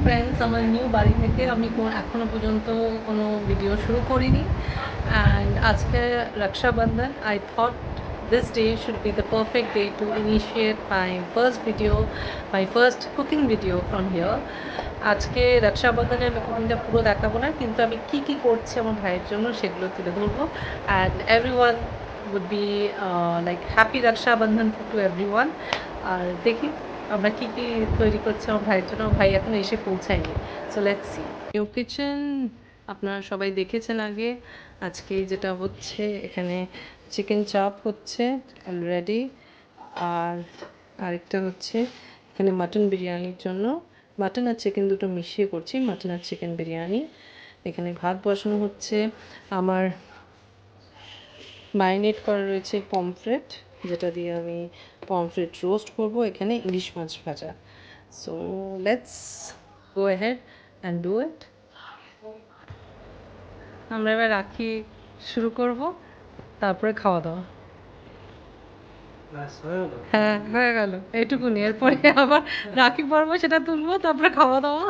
Friends, আমার new বাড়ি থেকে আমি এখনও পর্যন্ত কোনো ভিডিও শুরু করিনি। অ্যান্ড আজকে Rakshabandhan, I thought this day should be the perfect day to initiate my first video, my first cooking video from here. আজকে রক্ষাবন্ধনে আমি কুকিংটা পুরো দেখাবো না, কিন্তু আমি কী কী করছি আমার ভাইয়ের জন্য সেগুলো তুলে ধরবো। And everyone would be like happy Rakshabandhan to everyone. আর দেখি আমরা কী কী তৈরি করছি আমার ভাইয়ের জন্য। ভাই এখন এসে পৌঁছায়নি, so let's see. New kitchen আপনারা সবাই দেখেছেন আগে। আজকে যেটা হচ্ছে, এখানে চিকেন চাপ হচ্ছে অলরেডি, আর আরেকটা হচ্ছে এখানে মাটন বিরিয়ানির জন্য, মাটন আর চিকেন দুটো মিশিয়ে করছি, মাটন আর চিকেন বিরিয়ানি। এখানে ভাত বসানো হচ্ছে, আমার ম্যারিনেট করা রয়েছে পমফ্রেট, যেটা দিয়ে আমি পমফ্রেট রোস্ট করব। এখানে ইলিশ মাছ ভাজা। So let's go ahead and do it. আমরা এবার রাখি শুরু করব, তারপরে খাওয়া দাওয়া। হ্যাঁ, হয়ে গেল এইটুকুনি। এরপরে আবার রাখি পরবো, সেটা তুলবো, তারপরে খাওয়া দাওয়া।